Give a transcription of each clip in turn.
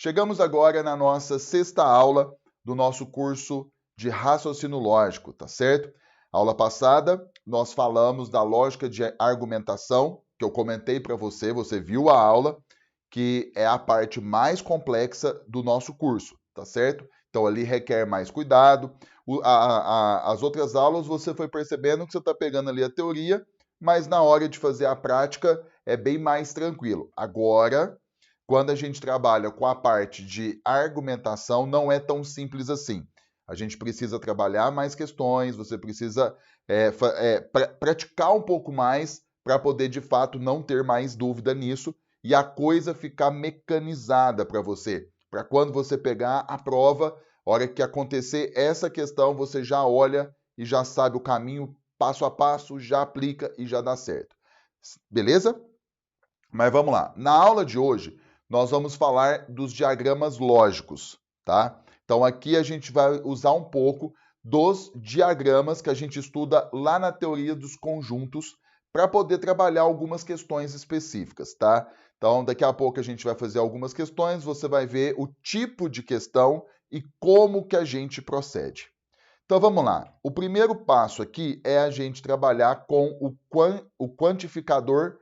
Chegamos agora na nossa sexta aula do nosso curso de raciocínio lógico, tá certo? Aula passada, nós falamos da lógica de argumentação, que eu comentei para você, você viu a aula, que é a parte mais complexa do nosso curso, tá certo? Então ali requer mais cuidado. As outras aulas você foi percebendo que você está pegando ali a teoria, mas na hora de fazer a prática é bem mais tranquilo. Agora, quando a gente trabalha com a parte de argumentação, não é tão simples assim. A gente precisa trabalhar mais questões, você precisa praticar um pouco mais para poder, de fato, não ter mais dúvida nisso e a coisa ficar mecanizada para você. Para quando você pegar a prova, hora que acontecer essa questão, você já olha e já sabe o caminho passo a passo, já aplica e já dá certo. Beleza? Mas vamos lá. Na aula de hoje, nós vamos falar dos diagramas lógicos, tá? Então aqui a gente vai usar um pouco dos diagramas que a gente estuda lá na teoria dos conjuntos para poder trabalhar algumas questões específicas, tá? Então daqui a pouco a gente vai fazer algumas questões, você vai ver o tipo de questão e como que a gente procede. Então vamos lá. O primeiro passo aqui é a gente trabalhar com o quantificador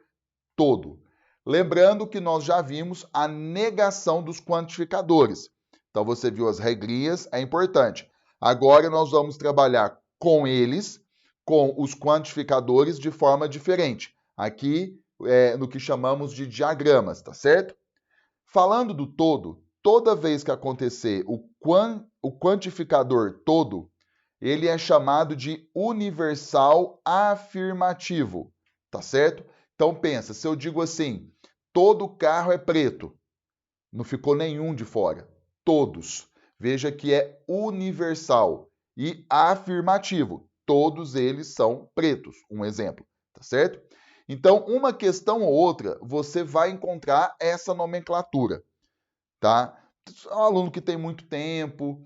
todo. Lembrando que nós já vimos a negação dos quantificadores. Então você viu as regrinhas, é importante. Agora nós vamos trabalhar com eles, com os quantificadores de forma diferente. Aqui no que chamamos de diagramas, tá certo? Falando do todo, toda vez que acontecer o quantificador todo, ele é chamado de universal afirmativo, tá certo? Então pensa, se eu digo assim, todo carro é preto, não ficou nenhum de fora, todos. Veja que é universal e afirmativo, todos eles são pretos, um exemplo, tá certo? Então, uma questão ou outra, você vai encontrar essa nomenclatura, tá? Um aluno que tem muito tempo,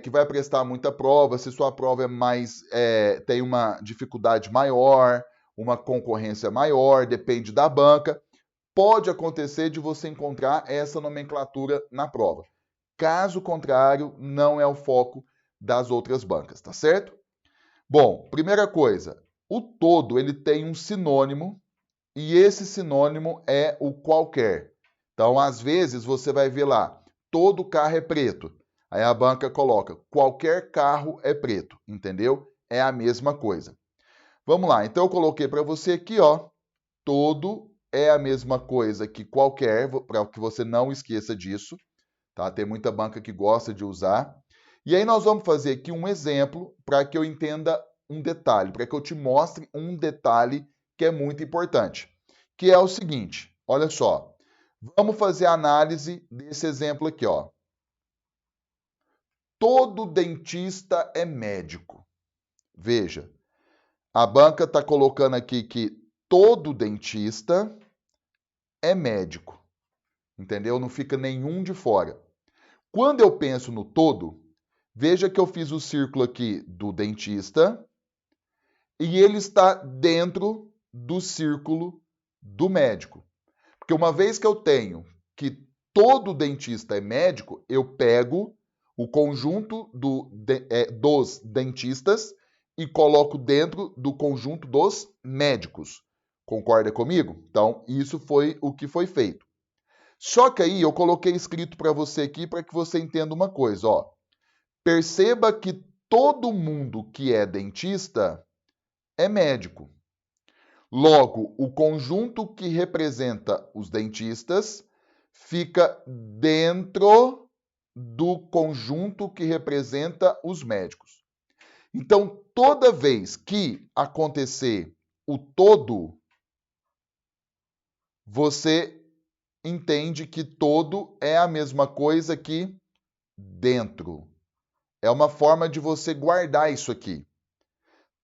que vai prestar muita prova, se sua prova tem uma dificuldade maior, uma concorrência maior, depende da banca, pode acontecer de você encontrar essa nomenclatura na prova. Caso contrário, não é o foco das outras bancas, tá certo? Bom, primeira coisa, o todo ele tem um sinônimo e esse sinônimo é o qualquer. Então, às vezes, você vai ver lá, todo carro é preto. Aí a banca coloca, qualquer carro é preto, entendeu? É a mesma coisa. Vamos lá, então eu coloquei para você aqui, ó, todo é a mesma coisa que qualquer, para que você não esqueça disso, tá? Tem muita banca que gosta de usar. E aí nós vamos fazer aqui um exemplo para que eu entenda um detalhe, para que eu te mostre um detalhe que é muito importante, que é o seguinte, olha só, vamos fazer a análise desse exemplo aqui, ó. Todo dentista é médico. Veja, a banca está colocando aqui que todo dentista é médico, entendeu? Não fica nenhum de fora. Quando eu penso no todo, veja que eu fiz o círculo aqui do dentista e ele está dentro do círculo do médico. Porque uma vez que eu tenho que todo dentista é médico, eu pego o conjunto dos dentistas e coloco dentro do conjunto dos médicos. Concorda comigo? Então, isso foi o que foi feito. Só que aí eu coloquei escrito para você aqui para que você entenda uma coisa, ó. Perceba que todo mundo que é dentista é médico. Logo, o conjunto que representa os dentistas fica dentro do conjunto que representa os médicos. Então, toda vez que acontecer o todo, você entende que todo é a mesma coisa que dentro. É uma forma de você guardar isso aqui.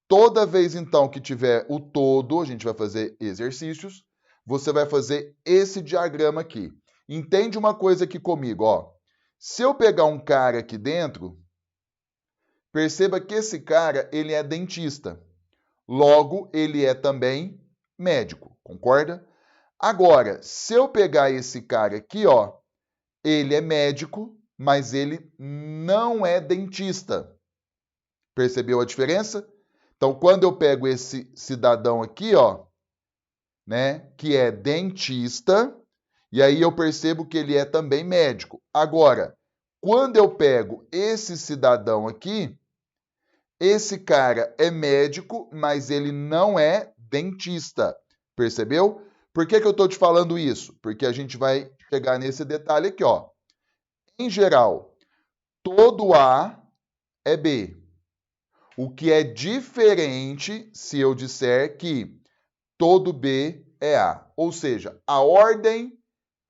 Toda vez, então, que tiver o todo, a gente vai fazer exercícios, você vai fazer esse diagrama aqui. Entende uma coisa aqui comigo, ó. Se eu pegar um cara aqui dentro, perceba que esse cara, ele é dentista. Logo, ele é também médico, concorda? Agora, se eu pegar esse cara aqui, ó, ele é médico, mas ele não é dentista. Percebeu a diferença? Então, quando eu pego esse cidadão aqui, ó, né, que é dentista, e aí eu percebo que ele é também médico. Agora, quando eu pego esse cidadão aqui, esse cara é médico, mas ele não é dentista. Percebeu? Por que eu estou te falando isso? Porque a gente vai chegar nesse detalhe aqui, ó. Em geral, todo A é B. O que é diferente se eu disser que todo B é A. Ou seja, a ordem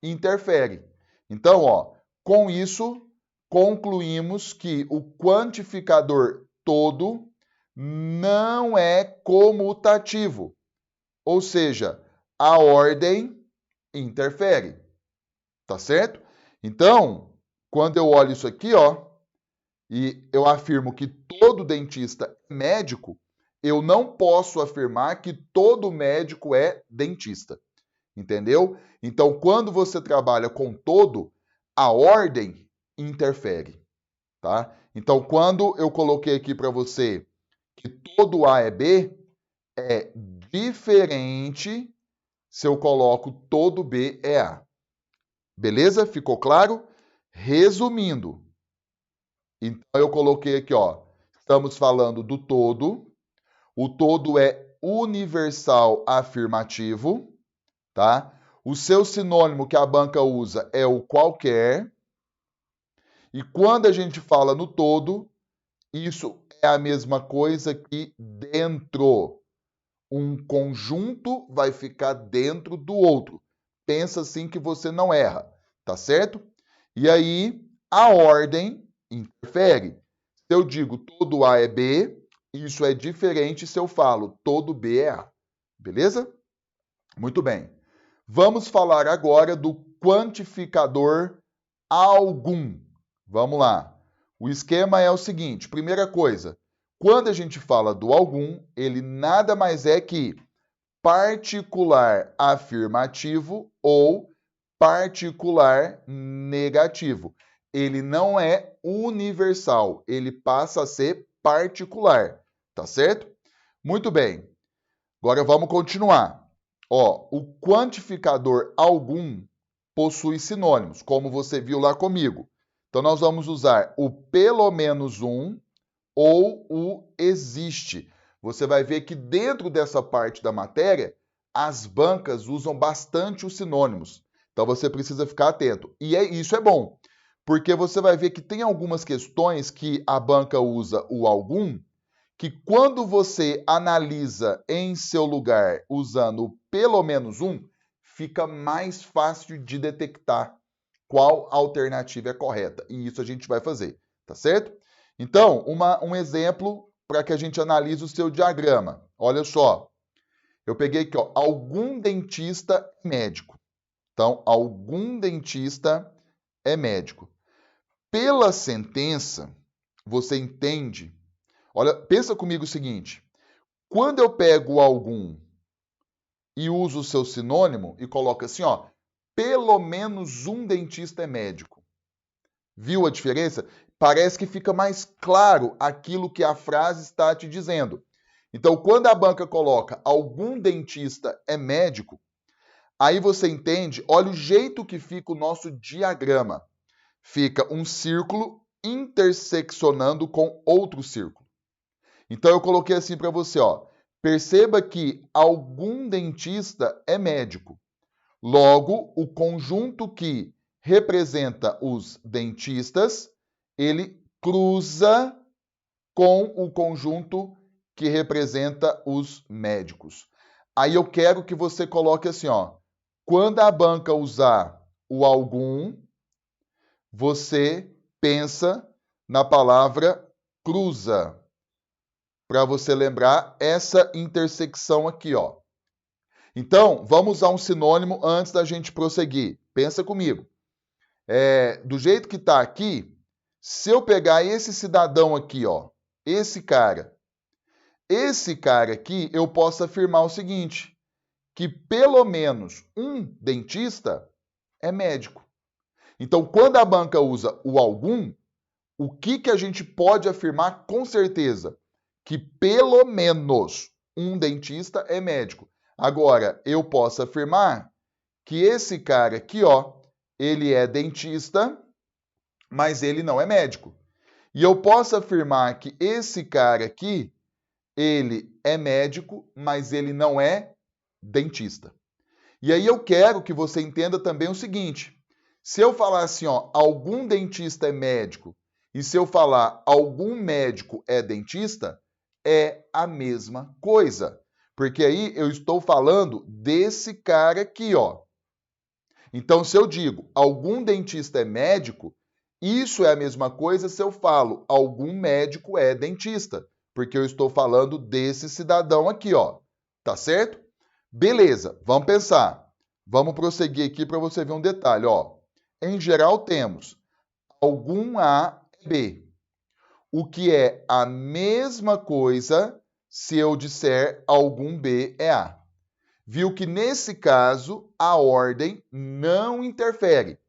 interfere. Então, ó, com isso, concluímos que o quantificador todo não é comutativo. Ou seja, a ordem interfere. Tá certo? Então, quando eu olho isso aqui, ó, e eu afirmo que todo dentista é médico, eu não posso afirmar que todo médico é dentista. Entendeu? Então, quando você trabalha com todo, a ordem interfere, tá? Então, quando eu coloquei aqui para você que todo A é B, é diferente se eu coloco todo B é A. Beleza? Ficou claro? Resumindo, então eu coloquei aqui, ó, estamos falando do todo. O todo é universal afirmativo, tá? O seu sinônimo que a banca usa é o qualquer. E quando a gente fala no todo, isso é a mesma coisa que dentro. Um conjunto vai ficar dentro do outro. Pensa assim que você não erra, tá certo? E aí, a ordem interfere. Se eu digo todo A é B, isso é diferente se eu falo todo B é A. Beleza? Muito bem. Vamos falar agora do quantificador algum. Vamos lá. O esquema é o seguinte: primeira coisa, quando a gente fala do algum, ele nada mais é que particular afirmativo ou particular negativo. Ele não é universal, ele passa a ser particular, tá certo? Muito bem. Agora vamos continuar. Ó, o quantificador algum possui sinônimos, como você viu lá comigo. Então nós vamos usar o pelo menos um ou o existe. Você vai ver que dentro dessa parte da matéria, as bancas usam bastante os sinônimos. Então você precisa ficar atento. E isso é bom, porque você vai ver que tem algumas questões que a banca usa o algum, que quando você analisa em seu lugar usando o pelo menos um, fica mais fácil de detectar qual alternativa é correta. E isso a gente vai fazer, tá certo? Então, um exemplo para que a gente analise o seu diagrama. Olha só, eu peguei aqui, ó, algum dentista é médico. Então, algum dentista é médico. Pela sentença, você entende. Olha, pensa comigo o seguinte: quando eu pego algum e uso o seu sinônimo e coloco assim, ó, pelo menos um dentista é médico. Viu a diferença? Parece que fica mais claro aquilo que a frase está te dizendo. Então, quando a banca coloca algum dentista é médico, aí você entende, olha o jeito que fica o nosso diagrama. Fica um círculo interseccionando com outro círculo. Então eu coloquei assim para você, ó. Perceba que algum dentista é médico. Logo, o conjunto que representa os dentistas, ele cruza com o conjunto que representa os médicos. Aí eu quero que você coloque assim, ó. Quando a banca usar o algum, você pensa na palavra cruza. Para você lembrar essa intersecção aqui, ó. Então, vamos usar um sinônimo antes da gente prosseguir. Pensa comigo. Do jeito que está aqui, se eu pegar esse cidadão aqui, ó, esse cara aqui, eu posso afirmar o seguinte, que pelo menos um dentista é médico. Então, quando a banca usa o algum, o que a gente pode afirmar com certeza? Que pelo menos um dentista é médico. Agora, eu posso afirmar que esse cara aqui, ó, ele é dentista, mas ele não é médico. E eu posso afirmar que esse cara aqui, ele é médico, mas ele não é dentista. E aí eu quero que você entenda também o seguinte: se eu falar assim, ó, algum dentista é médico, e se eu falar algum médico é dentista, é a mesma coisa. Porque aí eu estou falando desse cara aqui, ó. Então, se eu digo algum dentista é médico, isso é a mesma coisa se eu falo algum médico é dentista, porque eu estou falando desse cidadão aqui, ó. Tá certo? Beleza, vamos pensar. Vamos prosseguir aqui para você ver um detalhe, ó. Em geral temos algum A é B, o que é a mesma coisa se eu disser algum B é A. Viu que nesse caso a ordem não interfere.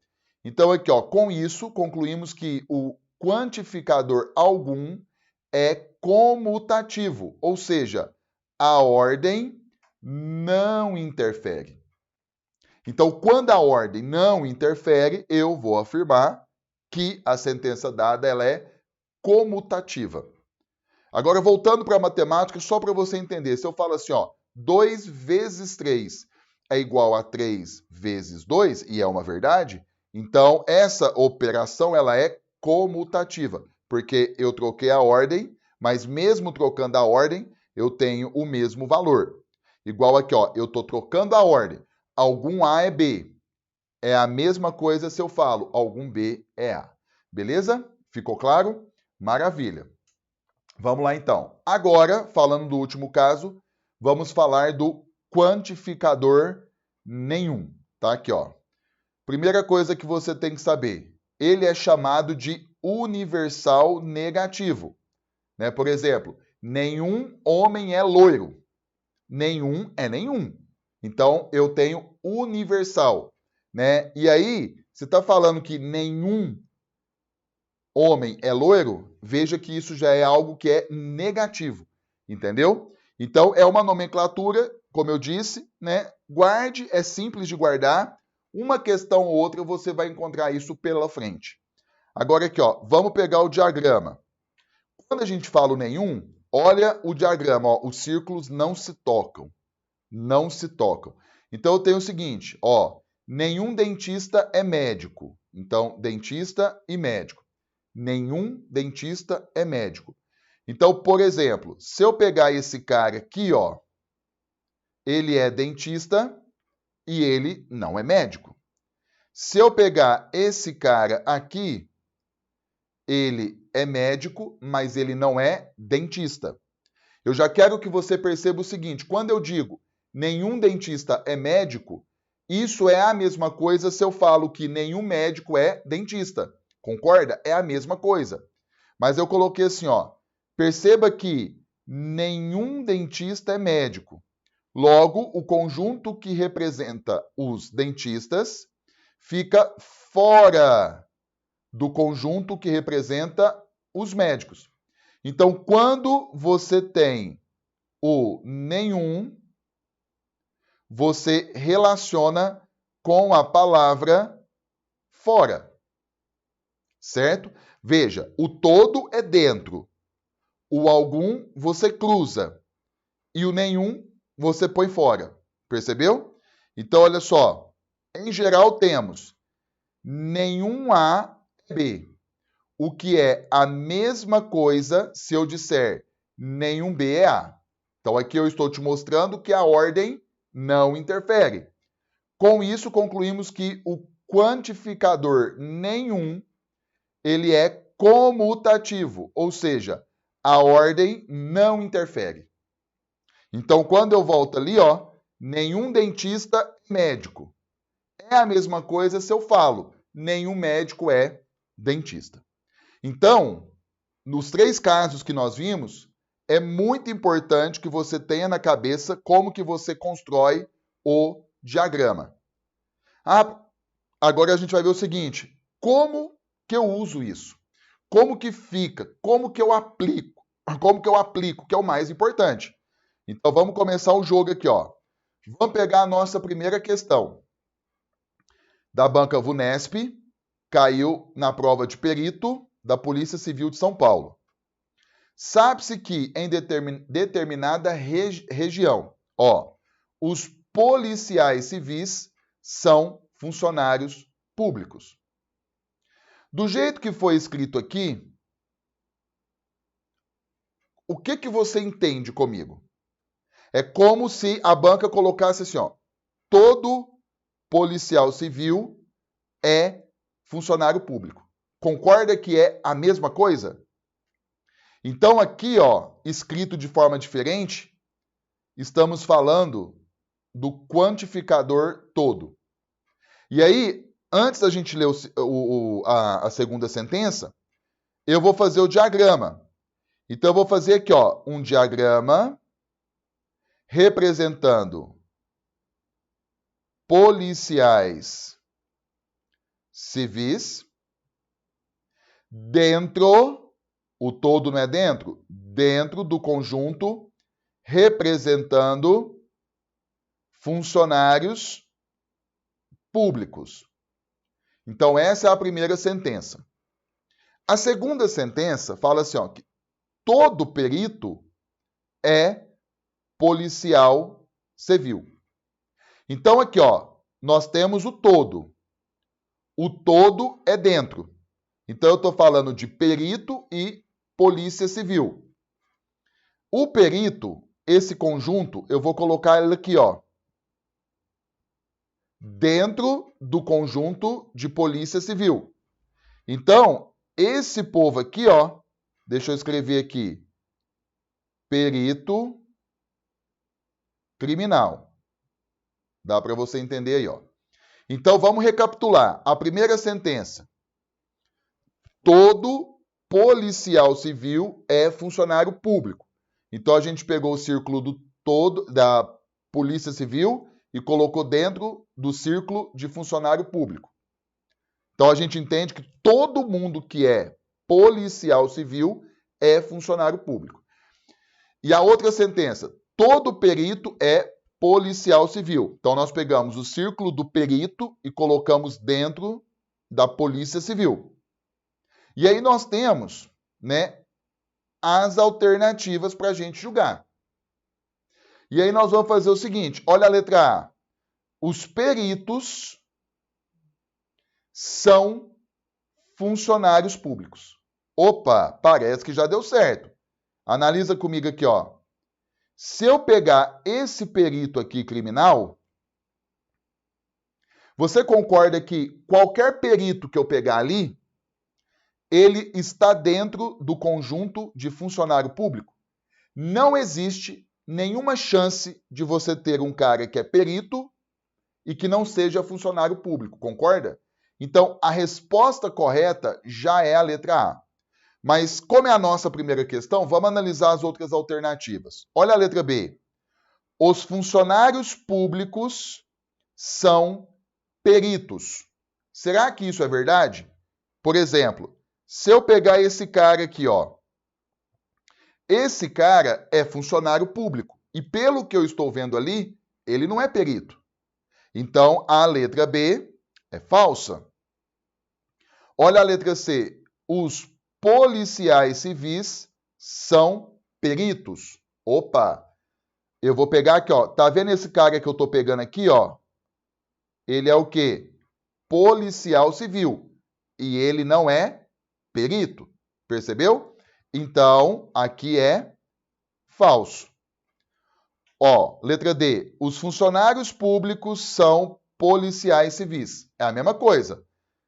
Então aqui, ó, com isso concluímos que o quantificador algum é comutativo, ou seja, a ordem não interfere. Então, quando a ordem não interfere, eu vou afirmar que a sentença dada ela é comutativa. Agora, voltando para a matemática, só para você entender, se eu falo assim, ó, 2 vezes 3 é igual a 3 vezes 2, e é uma verdade, então essa operação ela é comutativa, porque eu troquei a ordem, mas mesmo trocando a ordem, eu tenho o mesmo valor. Igual aqui, ó, eu estou trocando a ordem. Algum A é B. É a mesma coisa se eu falo algum B é A. Beleza? Ficou claro? Maravilha. Vamos lá então. Agora, falando do último caso, vamos falar do quantificador nenhum. Tá aqui, ó. Primeira coisa que você tem que saber, ele é chamado de universal negativo. Né? Por exemplo, nenhum homem é loiro. Nenhum é nenhum. Então, eu tenho universal. Né? E aí, você está falando que nenhum homem é loiro, veja que isso já é algo que é negativo, entendeu? Então, é uma nomenclatura, como eu disse, né? Guarde, é simples de guardar. Uma questão ou outra você vai encontrar isso pela frente. Agora aqui, ó, vamos pegar o diagrama. Quando a gente fala o nenhum, olha o diagrama, ó, os círculos não se tocam. Não se tocam. Então, eu tenho o seguinte, ó, nenhum dentista é médico. Então, dentista e médico. Nenhum dentista é médico. Então, por exemplo, se eu pegar esse cara aqui, ó, ele é dentista e ele não é médico. Se eu pegar esse cara aqui, ele é médico, mas ele não é dentista. Eu já quero que você perceba o seguinte, quando eu digo nenhum dentista é médico, isso é a mesma coisa se eu falo que nenhum médico é dentista. Concorda? É a mesma coisa. Mas eu coloquei assim, ó. Perceba que nenhum dentista é médico. Logo, o conjunto que representa os dentistas fica fora do conjunto que representa os médicos. Então, quando você tem o nenhum, você relaciona com a palavra fora. Certo? Veja, o todo é dentro. O algum você cruza. E o nenhum você põe fora. Percebeu? Então, olha só. Em geral, temos nenhum A é B. O que é a mesma coisa se eu disser nenhum B é A. Então, aqui eu estou te mostrando que a ordem não interfere. Com isso, concluímos que o quantificador nenhum ele é comutativo, ou seja, a ordem não interfere. Então, quando eu volto ali, ó, nenhum dentista é médico. É a mesma coisa se eu falo, nenhum médico é dentista. Então, nos 3 casos que nós vimos, é muito importante que você tenha na cabeça como que você constrói o diagrama. Agora a gente vai ver o seguinte, como que eu uso isso? Como que fica? Como que eu aplico? Como que eu aplico, que é o mais importante. Então, vamos começar o jogo aqui, ó. Vamos pegar a nossa primeira questão. Da banca VUNESP, caiu na prova de perito da Polícia Civil de São Paulo. Sabe-se que em determinada região, ó, os policiais civis são funcionários públicos. Do jeito que foi escrito aqui, o que você entende comigo? É como se a banca colocasse assim, ó, todo policial civil é funcionário público. Concorda que é a mesma coisa? Então aqui, ó, escrito de forma diferente, estamos falando do quantificador todo. E aí, antes da gente ler a segunda sentença, eu vou fazer o diagrama. Então eu vou fazer aqui, ó, um diagrama representando policiais civis dentro, o todo não é dentro, dentro do conjunto representando funcionários públicos. Então essa é a primeira sentença. A segunda sentença fala assim, ó, que todo perito é policial civil. Então aqui, ó, nós temos o todo. O todo é dentro. Então eu estou falando de perito e polícia civil. O perito, esse conjunto, eu vou colocar ele aqui, ó, dentro do conjunto de polícia civil. Então, esse povo aqui, ó, deixa eu escrever aqui, perito criminal. Dá para você entender aí, ó. Então, vamos recapitular. A primeira sentença. Todo policial civil é funcionário público. Então, a gente pegou o círculo do todo da Polícia Civil e colocou dentro do círculo de funcionário público. Então, a gente entende que todo mundo que é policial civil é funcionário público. E a outra sentença, todo perito é policial civil. Então, nós pegamos o círculo do perito e colocamos dentro da Polícia Civil. E aí nós temos, né, as alternativas para a gente julgar. E aí nós vamos fazer o seguinte, olha a letra A. Os peritos são funcionários públicos. Opa, parece que já deu certo. Analisa comigo aqui, ó. Se eu pegar esse perito aqui criminal, você concorda que qualquer perito que eu pegar ali, ele está dentro do conjunto de funcionário público? Não existe nenhuma chance de você ter um cara que é perito e que não seja funcionário público, concorda? Então, a resposta correta já é a letra A. Mas, como é a nossa primeira questão, vamos analisar as outras alternativas. Olha a letra B. Os funcionários públicos são peritos. Será que isso é verdade? Por exemplo, se eu pegar esse cara aqui, ó. Esse cara é funcionário público. E pelo que eu estou vendo ali, ele não é perito. Então, a letra B é falsa. Olha a letra C. Os policiais civis são peritos. Opa! Eu vou pegar aqui, ó. Tá vendo esse cara que eu tô pegando aqui, ó? Ele é o quê? Policial civil. E ele não é perito. Percebeu? Então, aqui é falso. Ó, letra D. Os funcionários públicos são policiais civis. É a mesma coisa.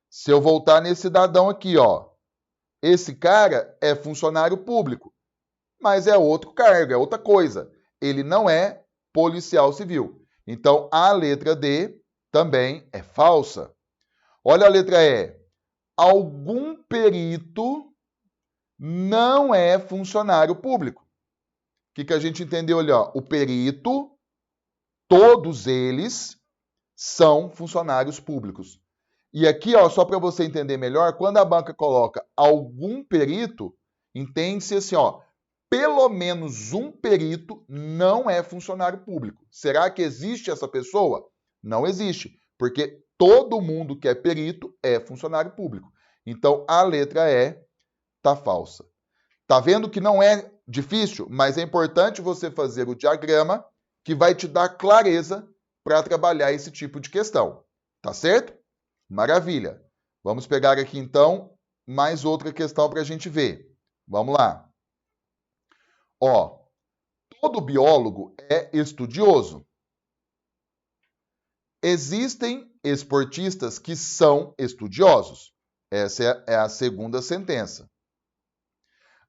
Se eu voltar nesse cidadão aqui, ó. Esse cara é funcionário público, mas é outro cargo, é outra coisa. Ele não é policial civil. Então, a letra D também é falsa. Olha a letra E. Algum perito não é funcionário público. O que a gente entendeu ali? Ó? O perito, todos eles são funcionários públicos. E aqui, ó, só para você entender melhor, quando a banca coloca algum perito, entende-se assim, ó, pelo menos um perito não é funcionário público. Será que existe essa pessoa? Não existe, porque todo mundo que é perito é funcionário público. Então, a letra E está falsa. Tá vendo que não é difícil, mas é importante você fazer o diagrama que vai te dar clareza para trabalhar esse tipo de questão. Tá certo? Maravilha. Vamos pegar aqui, então, mais outra questão para a gente ver. Vamos lá. Ó, todo biólogo é estudioso. Existem esportistas que são estudiosos. Essa é a segunda sentença.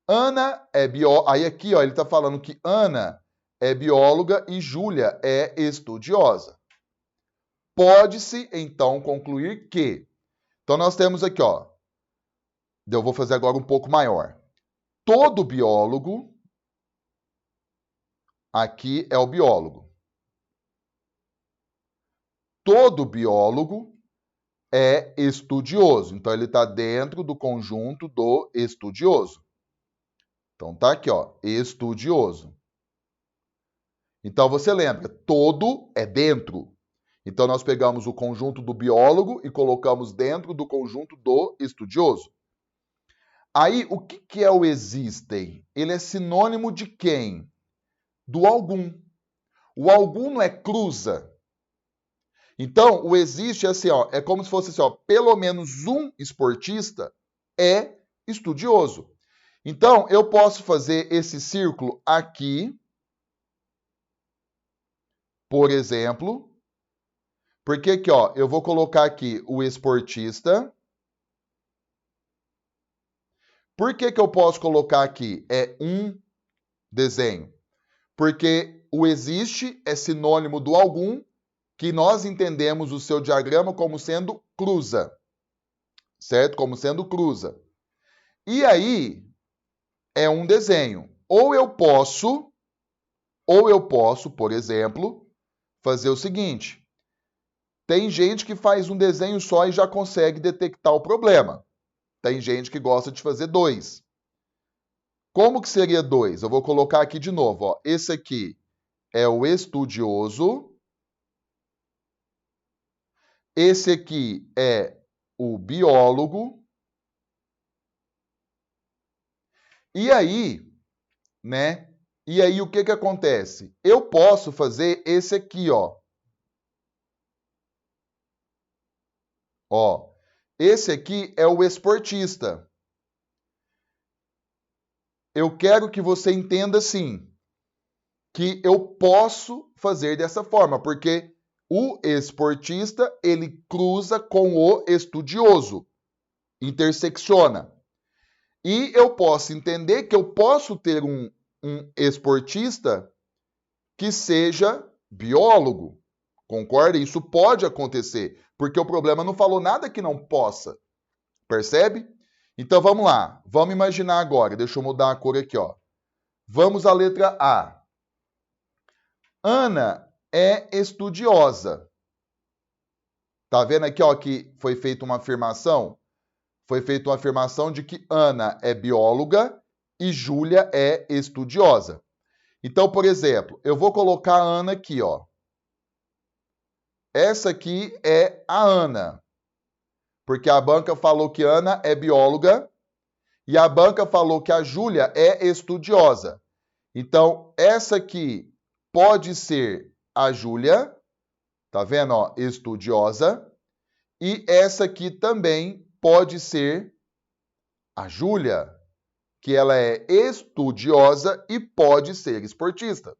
Ana é bióloga. Aí aqui, ó, ele está falando que Ana é bióloga e Júlia é estudiosa. Pode-se, então, concluir que... Então, nós temos aqui, ó. Eu vou fazer agora um pouco maior. Todo biólogo... Aqui é o biólogo. Todo biólogo é estudioso. Então, ele está dentro do conjunto do estudioso. Então, tá aqui, ó, estudioso. Então, você lembra, todo é dentro. Então, nós pegamos o conjunto do biólogo e colocamos dentro do conjunto do estudioso. Aí, o que é o existem? Ele é sinônimo de quem? Do algum. O algum não é cruza. Então, o existe é assim, ó, é como se fosse assim, ó, pelo menos um esportista é estudioso. Então, eu posso fazer esse círculo aqui, por exemplo, porque aqui, ó, eu vou colocar aqui o esportista. Por que eu posso colocar aqui? É um desenho. Porque o existe é sinônimo do algum, que nós entendemos o seu diagrama como sendo cruza. Certo? Como sendo cruza. E aí, é um desenho. Ou eu posso, por exemplo, fazer o seguinte. Tem gente que faz um desenho só e já consegue detectar o problema. Tem gente que gosta de fazer dois. Como que seria dois? Eu vou colocar aqui de novo. Ó. Esse aqui é o estudioso. Esse aqui é o biólogo. E aí, né? E aí o que que acontece? Eu posso fazer esse aqui, ó. Ó, esse aqui é o esportista. Eu quero que você entenda assim, que eu posso fazer dessa forma, porque o esportista, ele cruza com o estudioso, intersecciona. E eu posso entender que eu posso ter um esportista que seja biólogo. Concorda? Isso pode acontecer, porque o problema não falou nada que não possa. Percebe? Então vamos lá. Vamos imaginar agora. Deixa eu mudar a cor aqui, ó. Vamos à letra A. Ana é estudiosa. Tá vendo aqui, ó, que foi feita uma afirmação? Foi feita uma afirmação de que Ana é bióloga e Júlia é estudiosa. Então, por exemplo, eu vou colocar a Ana aqui, ó. Essa aqui é a Ana. Porque a banca falou que Ana é bióloga e a banca falou que a Júlia é estudiosa. Então, essa aqui pode ser a Júlia, tá vendo, ó, estudiosa, e essa aqui também pode ser a Júlia, que ela é estudiosa e pode ser esportista.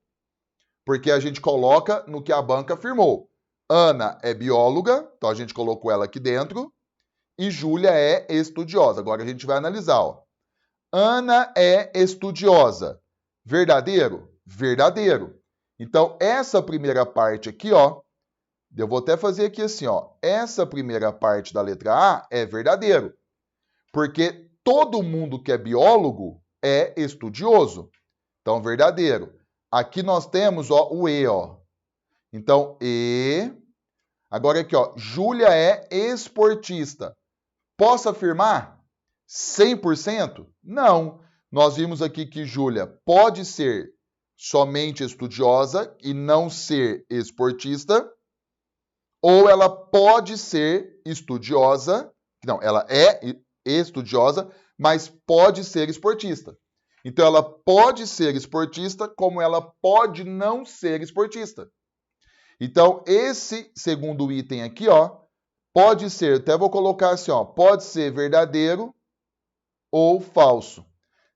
Porque a gente coloca no que a banca afirmou. Ana é bióloga, então a gente colocou ela aqui dentro, e Júlia é estudiosa. Agora a gente vai analisar, ó. Ana é estudiosa. Verdadeiro? Verdadeiro. Então, essa primeira parte aqui, ó, eu vou até fazer aqui assim, ó. Essa primeira parte da letra A é verdadeiro. Porque todo mundo que é biólogo é estudioso. Então, verdadeiro. Aqui nós temos, ó, o E, ó. Então, E. Agora aqui, ó, Júlia é esportista. Posso afirmar 100%? Não. Nós vimos aqui que Júlia pode ser somente estudiosa e não ser esportista, ou ela pode ser estudiosa, não, ela é estudiosa, mas pode ser esportista. Então, ela pode ser esportista, como ela pode não ser esportista. Então, esse segundo item aqui, ó, pode ser, até vou colocar assim, ó, pode ser verdadeiro ou falso.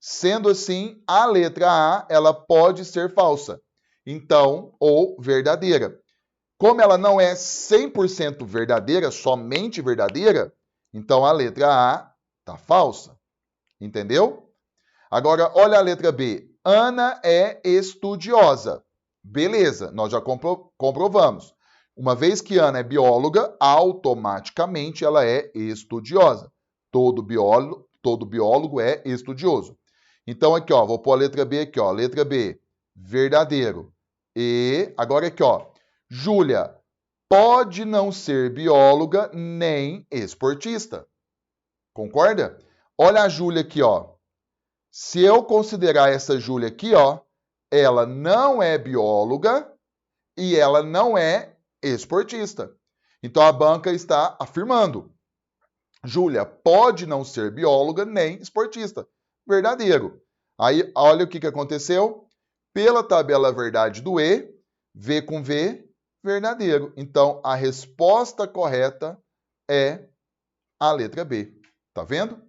Sendo assim, a letra A, ela pode ser falsa. Então, ou verdadeira. Como ela não é 100% verdadeira, somente verdadeira, então a letra A está falsa. Entendeu? Agora, olha a letra B. Ana é estudiosa. Beleza, nós já comprovamos. Uma vez que Ana é bióloga, automaticamente ela é estudiosa. Todo biólogo é estudioso. Então, aqui, ó, vou pôr a letra B aqui, ó. Letra B, verdadeiro. E agora aqui, ó. Júlia pode não ser bióloga nem esportista. Concorda? Olha a Júlia aqui, ó. Se eu considerar essa Júlia aqui, ó, ela não é bióloga e ela não é esportista. Então a banca está afirmando: Júlia pode não ser bióloga nem esportista. Verdadeiro. Aí, olha o que aconteceu. Pela tabela verdade do E, V com V, verdadeiro. Então, a resposta correta é a letra B. Tá vendo?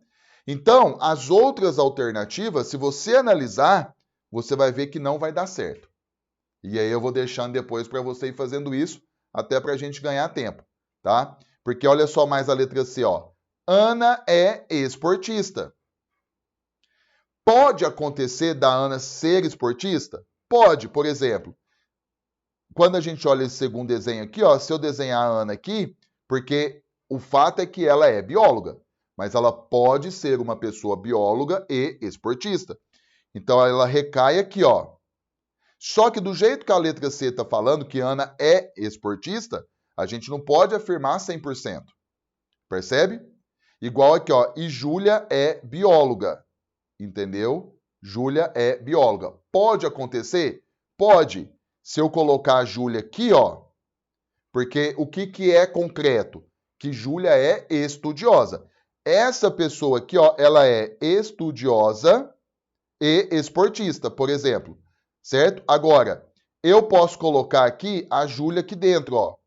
Então, as outras alternativas, se você analisar, você vai ver que não vai dar certo. E aí eu vou deixando depois para você ir fazendo isso, até para a gente ganhar tempo, tá? Porque olha só mais a letra C, ó. Ana é esportista. Pode acontecer da Ana ser esportista? Pode, por exemplo. Quando a gente olha esse segundo desenho aqui, ó, se eu desenhar a Ana aqui, porque o fato é que ela é bióloga, mas ela pode ser uma pessoa bióloga e esportista. Então ela recai aqui, ó. Só que do jeito que a letra C está falando que Ana é esportista, a gente não pode afirmar 100%. Percebe? Igual aqui, ó. E Júlia é bióloga. Entendeu? Júlia é bióloga. Pode acontecer? Pode. Se eu colocar a Júlia aqui, ó. Porque o que é concreto? Que Júlia é estudiosa. Essa pessoa aqui, ó, ela é estudiosa e esportista, por exemplo. Certo? Agora, eu posso colocar aqui a Júlia aqui dentro, ó.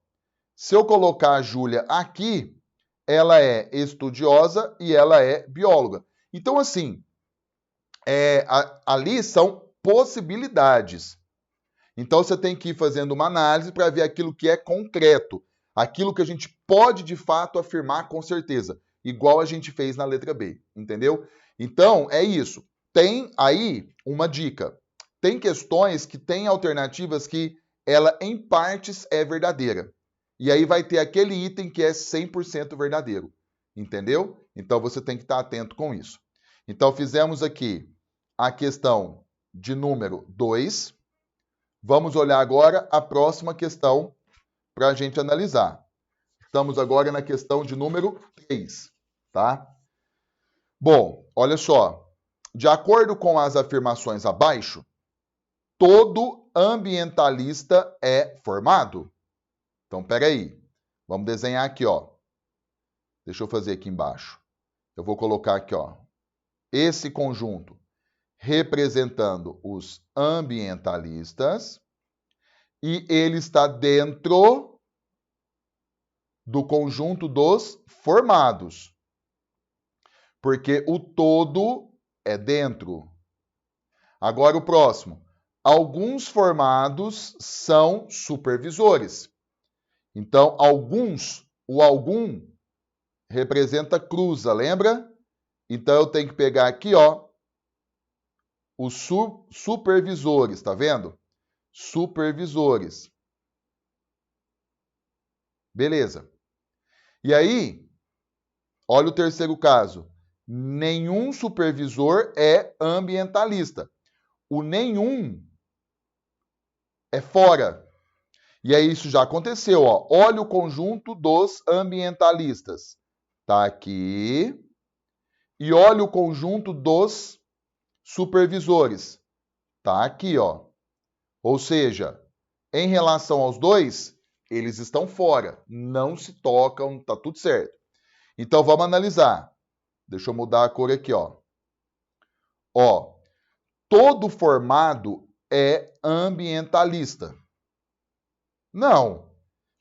Se eu colocar a Júlia aqui, ela é estudiosa e ela é bióloga. Então, assim, ali são possibilidades. Então, você tem que ir fazendo uma análise para ver aquilo que é concreto, aquilo que a gente pode, de fato, afirmar com certeza, igual a gente fez na letra B, entendeu? Então, é isso. Tem aí uma dica. Tem questões que têm alternativas que ela, em partes, é verdadeira. E aí vai ter aquele item que é 100% verdadeiro, entendeu? Então, você tem que estar atento com isso. Então, fizemos aqui a questão de número 2. Vamos olhar agora a próxima questão para a gente analisar. Estamos agora na questão de número 3, tá? Bom, olha só. De acordo com as afirmações abaixo, todo ambientalista é formado? Então, peraí. Vamos desenhar aqui, ó. Deixa eu fazer aqui embaixo. Eu vou colocar aqui, ó. Esse conjunto representando os ambientalistas e ele está dentro do conjunto dos formados. Porque o todo é dentro. Agora o próximo. Alguns formados são supervisores. Então, alguns, o algum representa cruza, lembra? Então, eu tenho que pegar aqui, ó, os supervisores, tá vendo? Supervisores. Beleza. E aí, olha o terceiro caso. Nenhum supervisor é ambientalista. O nenhum é fora. E aí isso já aconteceu, ó. Olha o conjunto dos ambientalistas. Tá aqui. E olha o conjunto dos supervisores. Tá aqui, ó. Ou seja, em relação aos dois, eles estão fora, não se tocam, tá tudo certo. Então vamos analisar. Deixa eu mudar a cor aqui, ó. Ó, todo formado é ambientalista. Não.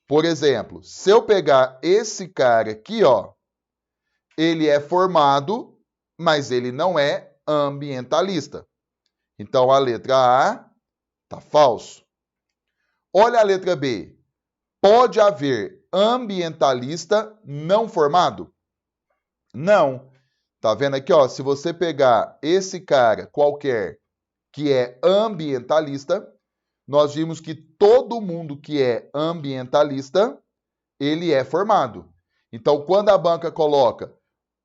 Por exemplo, se eu pegar esse cara aqui, ó, ele é formado, mas ele não é ambientalista. Então a letra A tá falso. Olha a letra B. Pode haver ambientalista não formado? Não. Tá vendo aqui, ó? Se você pegar esse cara qualquer que é ambientalista, nós vimos que todo mundo que é ambientalista, ele é formado. Então, quando a banca coloca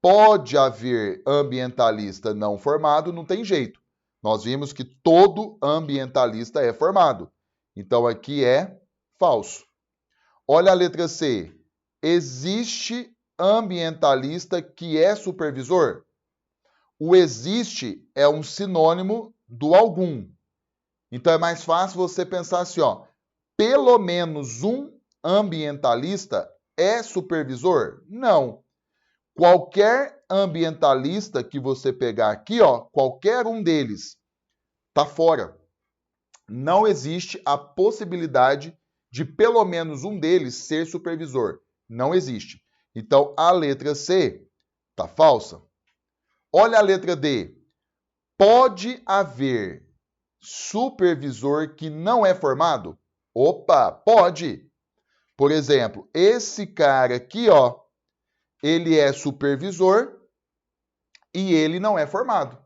pode haver ambientalista não formado, não tem jeito. Nós vimos que todo ambientalista é formado. Então, aqui é falso. Olha a letra C. Existe ambientalista que é supervisor? O existe é um sinônimo do algum. Então é mais fácil você pensar assim, ó, pelo menos um ambientalista é supervisor? Não. Qualquer ambientalista que você pegar aqui, ó, qualquer um deles tá fora. Não existe a possibilidade de pelo menos um deles ser supervisor. Não existe. Então, a letra C está falsa. Olha a letra D. Pode haver supervisor que não é formado? Opa, pode. Por exemplo, esse cara aqui, ó, ele é supervisor e ele não é formado.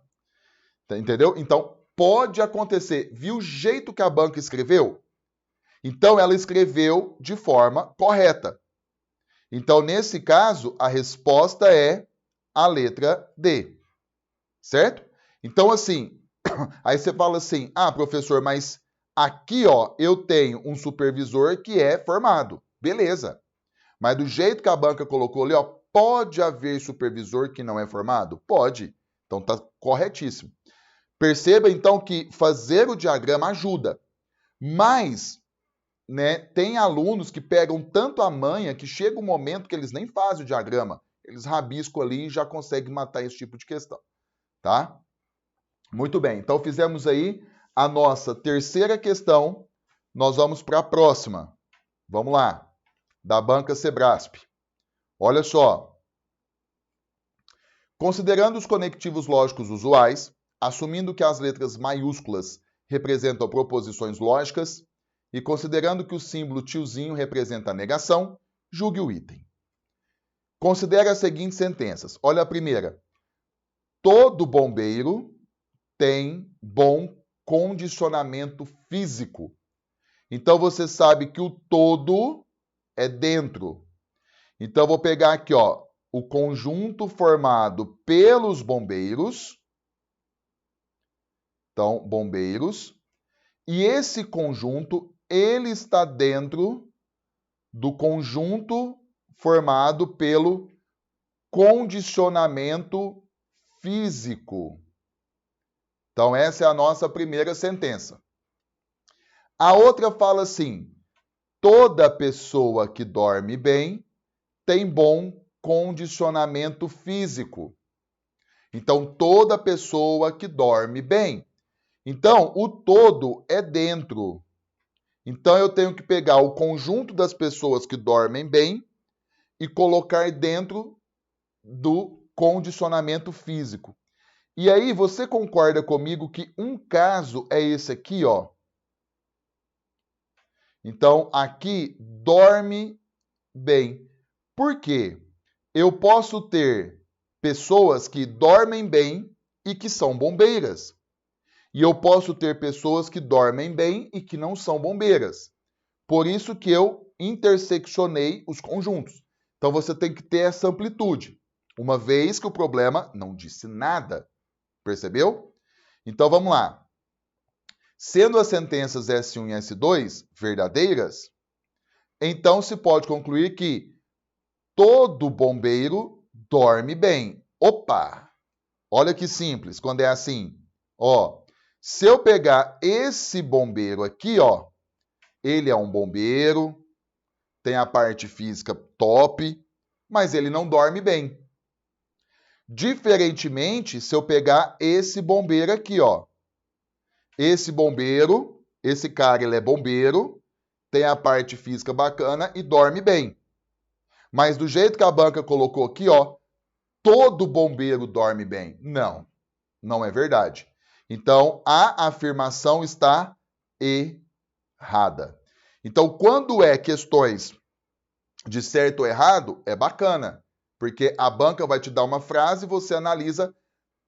Entendeu? Então, pode acontecer. Viu o jeito que a banca escreveu? Então, ela escreveu de forma correta. Então, nesse caso, a resposta é a letra D. Certo? Então, assim, aí você fala assim, ah, professor, mas aqui, ó, eu tenho um supervisor que é formado. Beleza. Mas do jeito que a banca colocou ali, ó, pode haver supervisor que não é formado? Pode. Então, tá corretíssimo. Perceba, então, que fazer o diagrama ajuda. Mas, né, tem alunos que pegam tanto a manha que chega um momento que eles nem fazem o diagrama. Eles rabiscam ali e já conseguem matar esse tipo de questão. Tá? Muito bem. Então, fizemos aí a nossa terceira questão. Nós vamos para a próxima. Vamos lá. Da banca Sebrasp. Olha só. Considerando os conectivos lógicos usuais, assumindo que as letras maiúsculas representam proposições lógicas e considerando que o símbolo tiozinho representa a negação, julgue o item. Considere as seguintes sentenças. Olha a primeira. Todo bombeiro tem bom condicionamento físico. Então, você sabe que o todo é dentro. Então, eu vou pegar aqui, ó, o conjunto formado pelos bombeiros. Então, bombeiros. E esse conjunto, ele está dentro do conjunto formado pelo condicionamento físico. Então, essa é a nossa primeira sentença. A outra fala assim: toda pessoa que dorme bem tem bom condicionamento físico. Então, toda pessoa que dorme bem. Então, o todo é dentro. Então, eu tenho que pegar o conjunto das pessoas que dormem bem e colocar dentro do condicionamento físico. E aí, você concorda comigo que um caso é esse aqui, ó? Então, aqui, dorme bem. Por quê? Eu posso ter pessoas que dormem bem e que são bombeiras. E eu posso ter pessoas que dormem bem e que não são bombeiras. Por isso que eu interseccionei os conjuntos. Então, você tem que ter essa amplitude. Uma vez que o problema não disse nada. Percebeu? Então, vamos lá. Sendo as sentenças S1 e S2 verdadeiras, Então se pode concluir que todo bombeiro dorme bem. Opa! Olha que simples, quando é assim. Ó, se eu pegar esse bombeiro aqui, ó, ele é um bombeiro, tem a parte física top, mas ele não dorme bem. Diferentemente, se eu pegar esse bombeiro aqui, ó. Esse bombeiro, esse cara, ele é bombeiro, tem a parte física bacana e dorme bem. Mas do jeito que a banca colocou aqui, ó, todo bombeiro dorme bem. Não, não é verdade. Então, a afirmação está errada. Então, quando é questões de certo ou errado, é bacana, porque a banca vai te dar uma frase e você analisa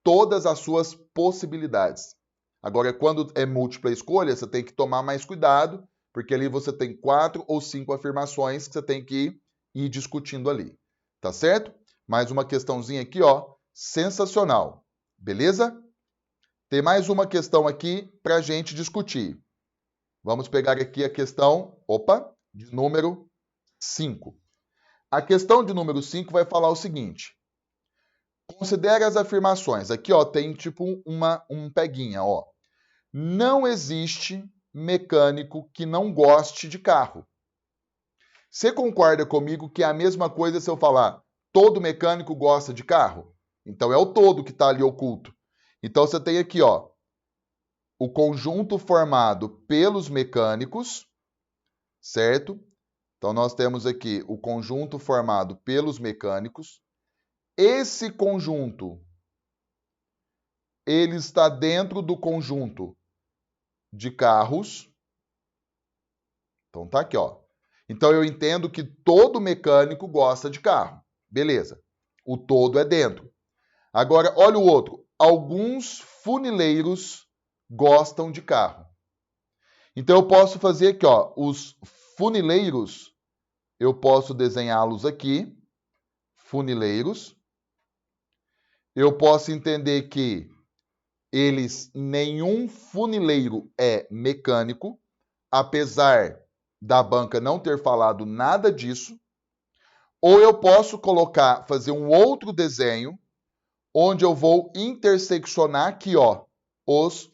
todas as suas possibilidades. Agora, quando é múltipla escolha, você tem que tomar mais cuidado, porque ali você tem 4 ou 5 afirmações que você tem que ir discutindo ali. Tá certo? Mais uma questãozinha aqui, ó, sensacional. Beleza? Tem mais uma questão aqui para a gente discutir. Vamos pegar aqui a questão, de número 5. A questão de número 5 vai falar o seguinte. Considere as afirmações. Aqui, ó, tem tipo um peguinha, ó. Não existe mecânico que não goste de carro. Você concorda comigo que é a mesma coisa se eu falar todo mecânico gosta de carro? Então é o todo que está ali oculto. Então você tem aqui, ó, o conjunto formado pelos mecânicos, certo? Então nós temos aqui o conjunto formado pelos mecânicos. Esse conjunto, ele está dentro do conjunto de carros. Então tá aqui, ó. Então eu entendo que todo mecânico gosta de carro. Beleza. O todo é dentro. Agora, olha o outro. Alguns funileiros gostam de carro. Então eu posso fazer aqui, ó, os funileiros, eu posso desenhá-los aqui, funileiros. Eu posso entender que nenhum funileiro é mecânico, apesar da banca não ter falado nada disso. Ou eu posso fazer um outro desenho, onde eu vou interseccionar aqui, ó, os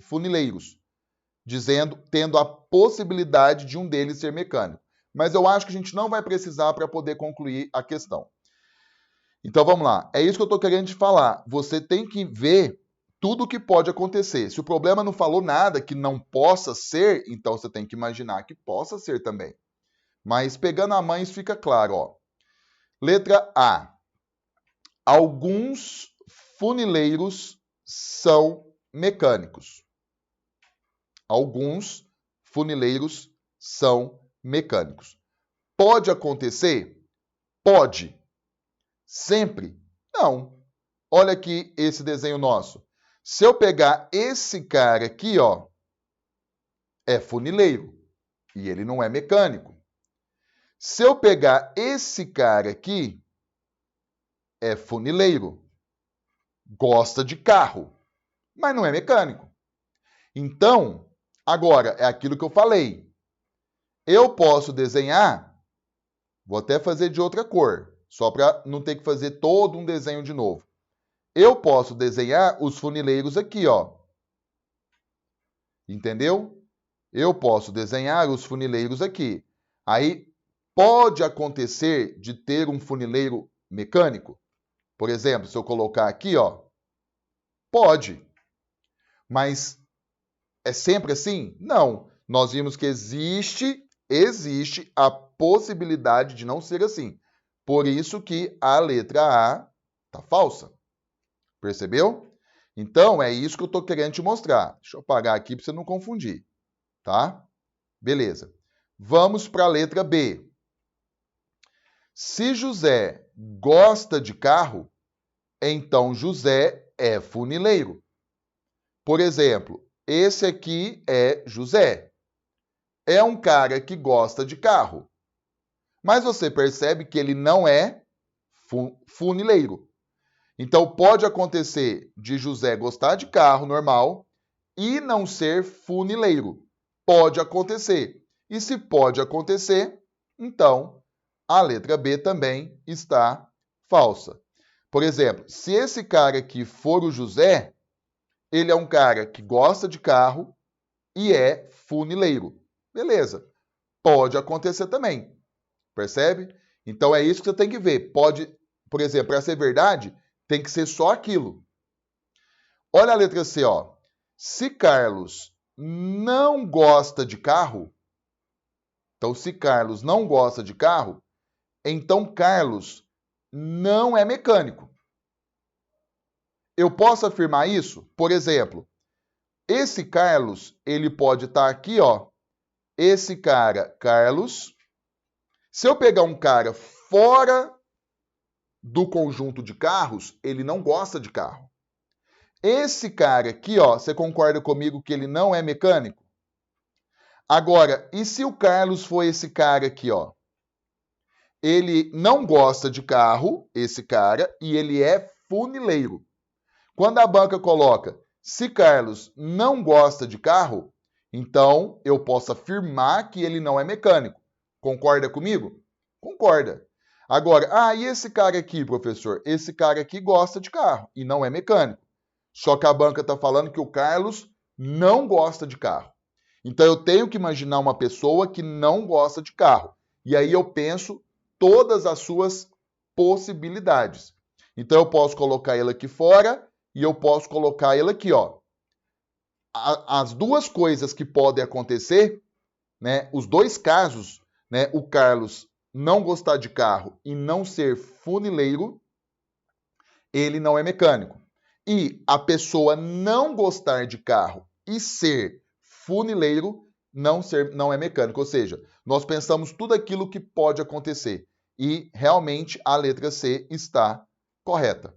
funileiros, tendo a possibilidade de um deles ser mecânico. Mas eu acho que a gente não vai precisar para poder concluir a questão. Então vamos lá, é isso que eu estou querendo te falar. Você tem que ver tudo o que pode acontecer. Se o problema não falou nada que não possa ser, então você tem que imaginar que possa ser também. Mas pegando a mãe, isso fica claro, ó. Letra A. Alguns funileiros são mecânicos. Alguns funileiros são mecânicos. Pode acontecer? Pode. Sempre? Não. Olha aqui esse desenho nosso. Se eu pegar esse cara aqui, ó, é funileiro e ele não é mecânico. Se eu pegar esse cara aqui, é funileiro, gosta de carro, mas não é mecânico. Então, agora, é aquilo que eu falei. Eu posso desenhar, vou até fazer de outra cor, só para não ter que fazer todo um desenho de novo. Eu posso desenhar os funileiros aqui, ó. Entendeu? Eu posso desenhar os funileiros aqui. Aí, pode acontecer de ter um funileiro mecânico? Por exemplo, se eu colocar aqui, ó, pode. Mas é sempre assim? Não. Nós vimos que existe a possibilidade de não ser assim. Por isso que a letra A está falsa. Percebeu? Então, é isso que eu estou querendo te mostrar. Deixa eu apagar aqui para você não confundir. Tá? Beleza. Vamos para a letra B. Se José gosta de carro, então José é funileiro. Por exemplo, esse aqui é José. É um cara que gosta de carro. Mas você percebe que ele não é funileiro. Então pode acontecer de José gostar de carro normal e não ser funileiro. Pode acontecer. E se pode acontecer, então a letra B também está falsa. Por exemplo, se esse cara aqui for o José, ele é um cara que gosta de carro e é funileiro. Beleza. Pode acontecer também. Percebe? Então é isso que você tem que ver. Pode, por exemplo, para ser verdade, tem que ser só aquilo. Olha a letra C, ó. Se Carlos não gosta de carro, então se Carlos não gosta de carro, então Carlos não é mecânico. Eu posso afirmar isso? Por exemplo, esse Carlos, ele pode estar aqui, ó. Esse cara, Carlos. Se eu pegar um cara fora do conjunto de carros, ele não gosta de carro. Esse cara aqui, ó, você concorda comigo que ele não é mecânico? Agora, e se o Carlos for esse cara aqui, ó? Ele não gosta de carro, esse cara, e ele é funileiro. Quando a banca coloca, se Carlos não gosta de carro, então eu posso afirmar que ele não é mecânico. Concorda comigo? Concorda. Agora, e esse cara aqui, professor? Esse cara aqui gosta de carro e não é mecânico. Só que a banca está falando que o Carlos não gosta de carro. Então eu tenho que imaginar uma pessoa que não gosta de carro. E aí eu penso todas as suas possibilidades. Então eu posso colocar ele aqui fora e eu posso colocar ele aqui, ó. As duas coisas que podem acontecer, né? Os dois casos, né? O Carlos não gostar de carro e não ser funileiro, ele não é mecânico. E a não gostar de carro e ser funileiro não é mecânico. Ou seja, nós pensamos tudo aquilo que pode acontecer. E realmente a letra C está correta.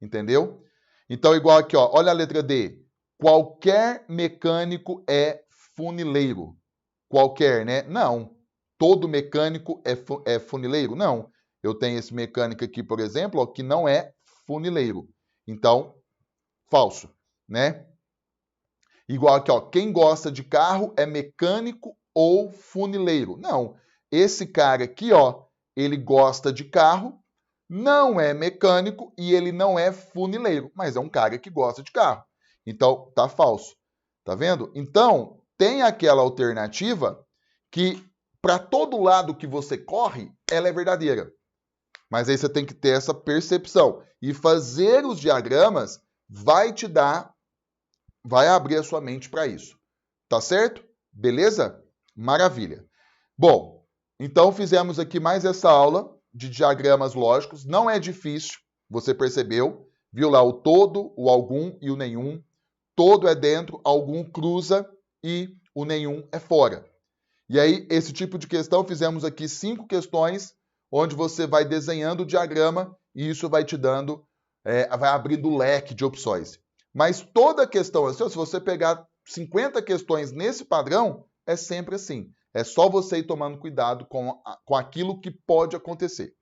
Entendeu? Então, igual aqui, ó, olha a letra D. Qualquer mecânico é funileiro. Qualquer, né? Não. Todo mecânico é funileiro? Não. Eu tenho esse mecânico aqui, por exemplo, ó, que não é funileiro. Então, falso, né? Igual aqui, ó, quem gosta de carro é mecânico ou funileiro? Não. Esse cara aqui, ó, ele gosta de carro, não é mecânico e ele não é funileiro, mas é um cara que gosta de carro. Então, tá falso. Tá vendo? Então, tem aquela alternativa que, para todo lado que você corre, ela é verdadeira. Mas aí você tem que ter essa percepção. E fazer os diagramas vai abrir a sua mente para isso. Tá certo? Beleza? Maravilha. Bom, então fizemos aqui mais essa aula de diagramas lógicos. Não é difícil, você percebeu. Viu lá o todo, o algum e o nenhum. Todo é dentro, algum cruza e o nenhum é fora. E aí, esse tipo de questão, fizemos aqui 5 questões, onde você vai desenhando o diagrama e isso vai te dando, vai abrindo o leque de opções. Mas toda questão assim, se você pegar 50 questões nesse padrão, é sempre assim. É só você ir tomando cuidado com aquilo que pode acontecer.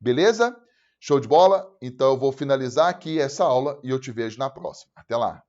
Beleza? Show de bola? Então eu vou finalizar aqui essa aula e eu te vejo na próxima. Até lá!